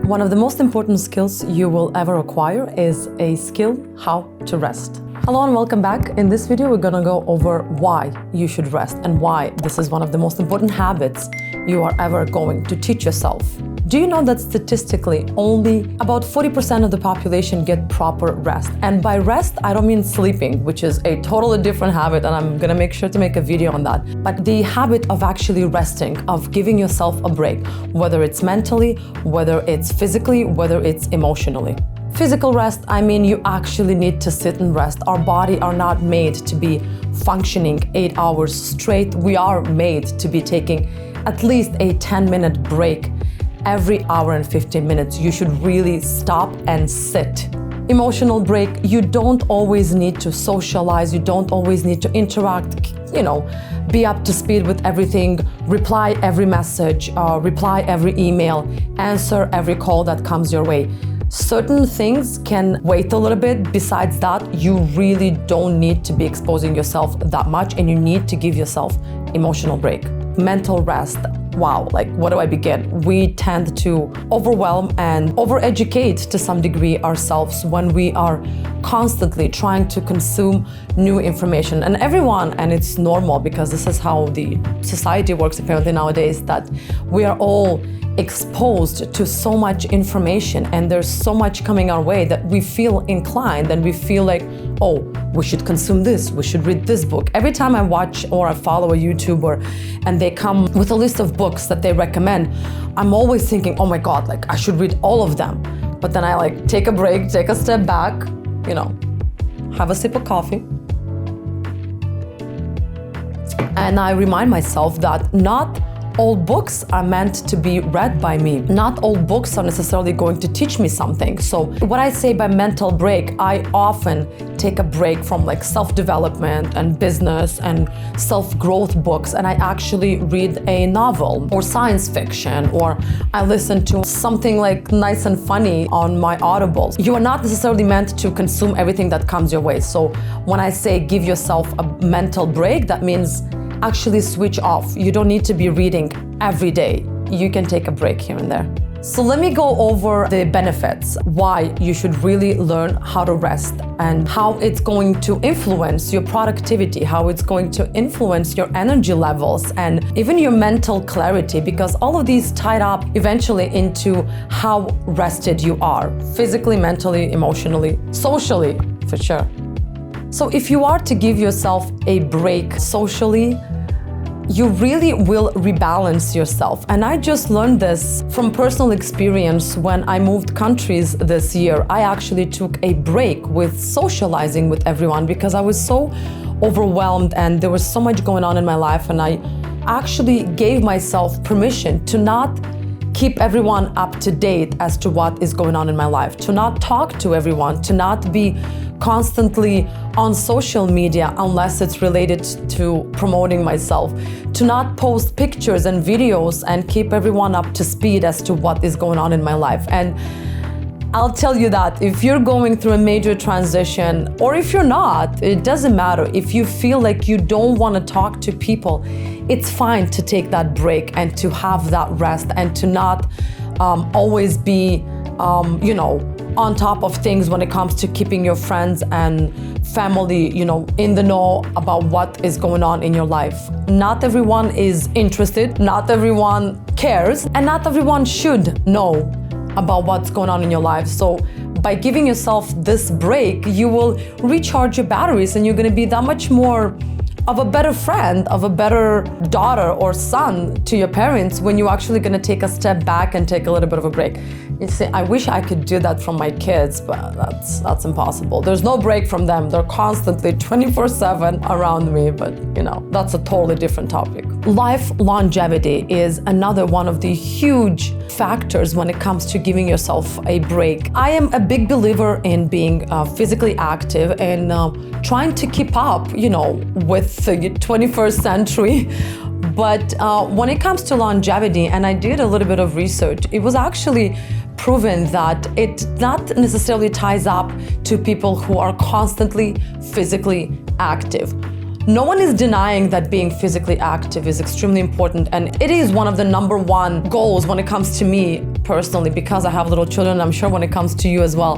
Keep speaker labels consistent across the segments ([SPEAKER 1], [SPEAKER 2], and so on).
[SPEAKER 1] One of the most important skills you will ever acquire is a skill how to rest. Hello and welcome back. In this video, we're gonna go over why you should rest and why this is one of the most important habits you are ever going to teach yourself. Do you know that statistically only about 40% of the population get proper rest? And by rest, I don't mean sleeping, which is a totally different habit, and I'm gonna make sure to make a video on that. But the habit of actually resting, of giving yourself a break, whether it's mentally, whether it's physically, whether it's emotionally. Physical rest, I mean you actually need to sit and rest. Our body are not made to be functioning 8 hours straight. We are made to be taking at least a 10-minute break every hour and 15 minutes. You should really stop and sit. Emotional break, you don't always need to socialize, you don't always need to interact, be up to speed with everything, reply every message, reply every email, answer every call that comes your way. Certain things can wait a little bit. Besides that, you really don't need to be exposing yourself that much, and you need to give yourself emotional break. Mental rest. Wow, where do I begin? We tend to overwhelm and overeducate to some degree ourselves when we are constantly trying to consume new information. And everyone, and it's normal because this is how the society works apparently nowadays, that we are all exposed to so much information and there's so much coming our way that we feel inclined and we feel like, oh, we should consume this, we should read this book. Every time I watch or I follow a YouTuber and they come with a list of books that they recommend, I'm always thinking, oh my God, I should read all of them. But then I take a break, take a step back, have a sip of coffee. And I remind myself that not all books are meant to be read by me. Not all books are necessarily going to teach me something. So what I say by mental break, I often take a break from self-development and business and self-growth books, and I actually read a novel or science fiction, or I listen to something nice and funny on my Audibles. You are not necessarily meant to consume everything that comes your way. So when I say give yourself a mental break, that means actually switch off. You don't need to be reading every day. You can take a break here and there. So let me go over the benefits, why you should really learn how to rest and how it's going to influence your productivity, how it's going to influence your energy levels and even your mental clarity, because all of these tied up eventually into how rested you are, physically, mentally, emotionally, socially, for sure. So if you are to give yourself a break socially, you really will rebalance yourself. And I just learned this from personal experience when I moved countries this year. I actually took a break with socializing with everyone because I was so overwhelmed and there was so much going on in my life, and I actually gave myself permission to not keep everyone up to date as to what is going on in my life, to not talk to everyone, to not be constantly on social media unless it's related to promoting myself, to not post pictures and videos and keep everyone up to speed as to what is going on in my life. And I'll tell you that if you're going through a major transition, or if you're not, it doesn't matter. If you feel like you don't want to talk to people, it's fine to take that break and to have that rest and to not always be, on top of things when it comes to keeping your friends and family, in the know about what is going on in your life. Not everyone is interested, not everyone cares, and not everyone should know about what's going on in your life. So by giving yourself this break, you will recharge your batteries and you're going to be that much more of a better friend, of a better daughter or son to your parents when you're actually going to take a step back and take a little bit of a break. You see, I wish I could do that from my kids, but that's impossible. There's no break from them. They're constantly 24/7 around me, but that's a totally different topic. Life longevity is another one of the huge factors when it comes to giving yourself a break. I am a big believer in being physically active and trying to keep up, with the 21st century. But when it comes to longevity, and I did a little bit of research, it was actually proven that it not necessarily ties up to people who are constantly physically active. No one is denying that being physically active is extremely important, and it is one of the number one goals when it comes to me personally because I have little children. I'm sure when it comes to you as well.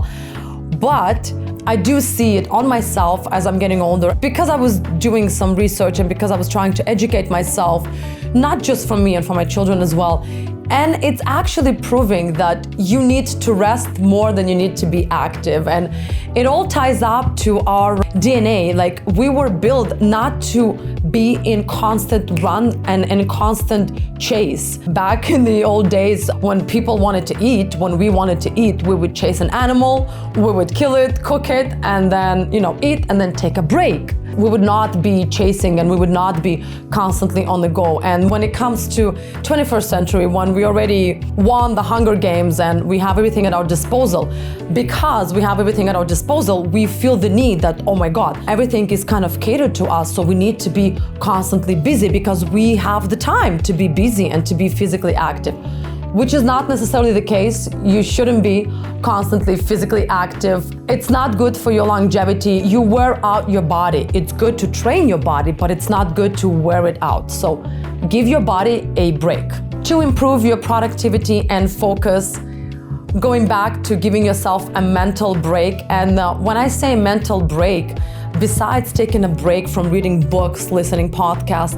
[SPEAKER 1] But I do see it on myself as I'm getting older because I was doing some research and because I was trying to educate myself, not just for me and for my children as well. And it's actually proving that you need to rest more than you need to be active. And it all ties up to our DNA. Like, we were built not to be in constant run and in constant chase. Back in the old days, when people wanted to eat, when we wanted to eat, we would chase an animal, we would kill it, cook it, and then, eat and then take a break. We would not be chasing and we would not be constantly on the go. And when it comes to 21st century, when we already won the Hunger Games and we have everything at our disposal, because we have everything at our disposal, we feel the need that, oh my God, everything is kind of catered to us. So we need to be constantly busy because we have the time to be busy and to be physically active, which is not necessarily the case. You shouldn't be constantly physically active. It's not good for your longevity. You wear out your body. It's good to train your body, but it's not good to wear it out. So give your body a break. To improve your productivity and focus, going back to giving yourself a mental break. And when I say mental break, besides taking a break from reading books, listening podcasts,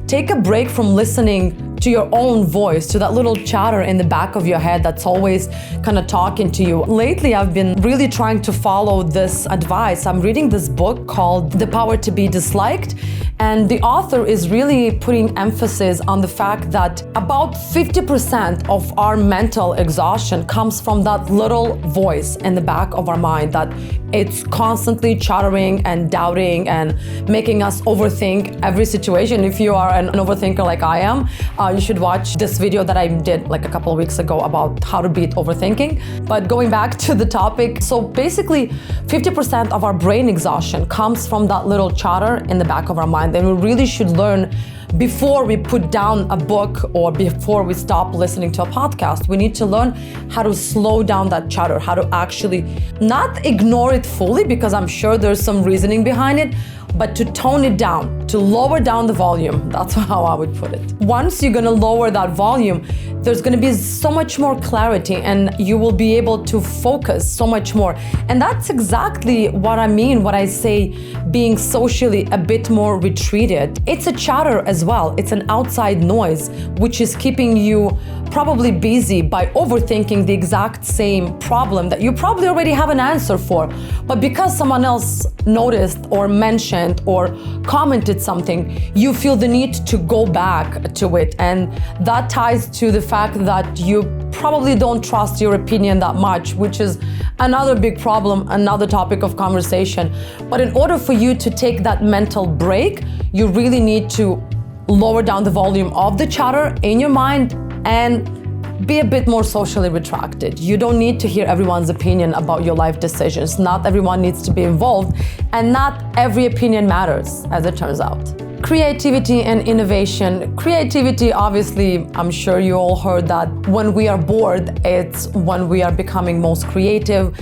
[SPEAKER 1] take a break from listening to your own voice, to that little chatter in the back of your head that's always kind of talking to you. Lately, I've been really trying to follow this advice. I'm reading this book called The Power to Be Disliked, and the author is really putting emphasis on the fact that about 50% of our mental exhaustion comes from that little voice in the back of our mind, that it's constantly chattering and doubting and making us overthink every situation. If you are an overthinker like I am, you should watch this video that I did like a couple of weeks ago about how to beat overthinking. But going back to the topic, so basically 50% of our brain exhaustion comes from that little chatter in the back of our mind. And we really should learn, before we put down a book or before we stop listening to a podcast, we need to learn how to slow down that chatter, how to actually not ignore it fully, because I'm sure there's some reasoning behind it, but to tone it down, to lower down the volume. That's how I would put it. Once you're gonna lower that volume, there's gonna be so much more clarity and you will be able to focus so much more. And that's exactly what I mean when I say being socially a bit more retreated. It's a chatter as well. It's an outside noise, which is keeping you probably busy by overthinking the exact same problem that you probably already have an answer for. But because someone else noticed or mentioned or commented something, you feel the need to go back to it. And that ties to the fact that you probably don't trust your opinion that much, which is another big problem, another topic of conversation. But in order for you to take that mental break, you really need to lower down the volume of the chatter in your mind and be a bit more socially retracted. You don't need to hear everyone's opinion about your life decisions. Not everyone needs to be involved, and not every opinion matters, as it turns out. Creativity and innovation. Creativity, obviously, I'm sure you all heard that when we are bored, it's when we are becoming most creative.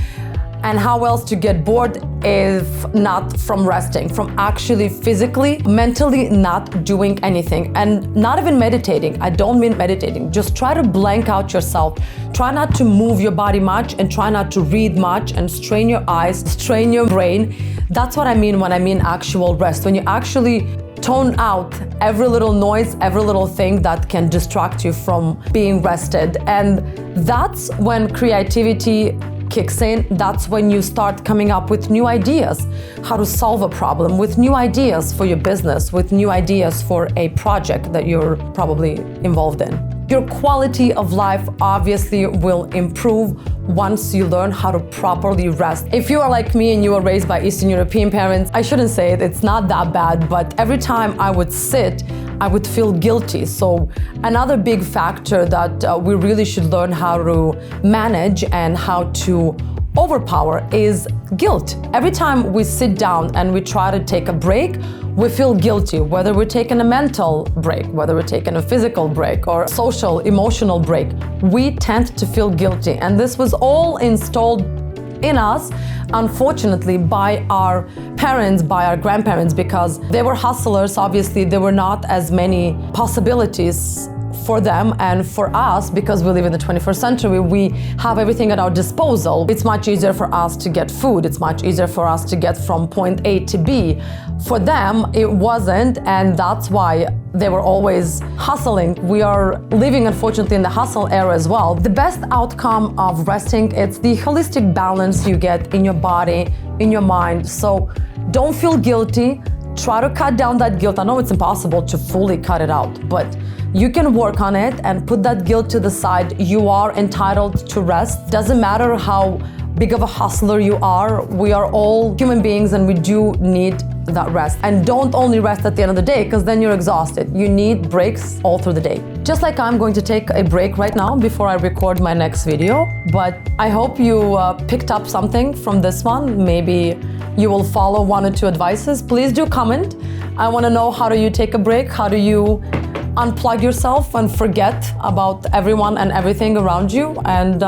[SPEAKER 1] And how else to get bored if not from resting, from actually physically, mentally not doing anything, and not even meditating. I don't mean meditating. Just try to blank out yourself. Try not to move your body much and try not to read much and strain your eyes, strain your brain. That's what I mean when I mean actual rest. When you actually tone out every little noise, every little thing that can distract you from being rested. And that's when creativity kicks in. That's when you start coming up with new ideas, how to solve a problem, with new ideas for your business, with new ideas for a project that you're probably involved in. Your quality of life obviously will improve once you learn how to properly rest. If you are like me and you were raised by Eastern European parents, I shouldn't say it, it's not that bad, but every time I would sit, I would feel guilty. So another big factor that we really should learn how to manage and how to overpower is guilt. Every time we sit down and we try to take a break, we feel guilty, whether we're taking a mental break, whether we're taking a physical break or social, emotional break. We tend to feel guilty. And this was all installed in us, unfortunately, by our parents, by our grandparents, because they were hustlers. Obviously, there were not as many possibilities for them and for us, because we live in the 21st century, we have everything at our disposal. It's much easier for us to get food. It's much easier for us to get from point A to B. For them, it wasn't, and that's why they were always hustling. We are living, unfortunately, in the hustle era as well. The best outcome of resting, it's the holistic balance you get in your body, in your mind. So don't feel guilty. Try to cut down that guilt. I know it's impossible to fully cut it out, but you can work on it and put that guilt to the side. You are entitled to rest. Doesn't matter how big of a hustler you are, we are all human beings and we do need that rest. And don't only rest at the end of the day, because then you're exhausted. You need breaks all through the day. Just like I'm going to take a break right now before I record my next video. But I hope you picked up something from this one. Maybe you will follow one or two advices. Please do comment. I want to know, how do you take a break? How do you unplug yourself and forget about everyone and everything around you? And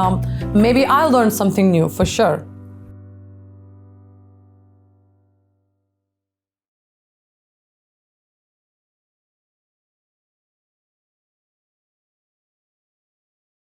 [SPEAKER 1] maybe I learned something new for sure.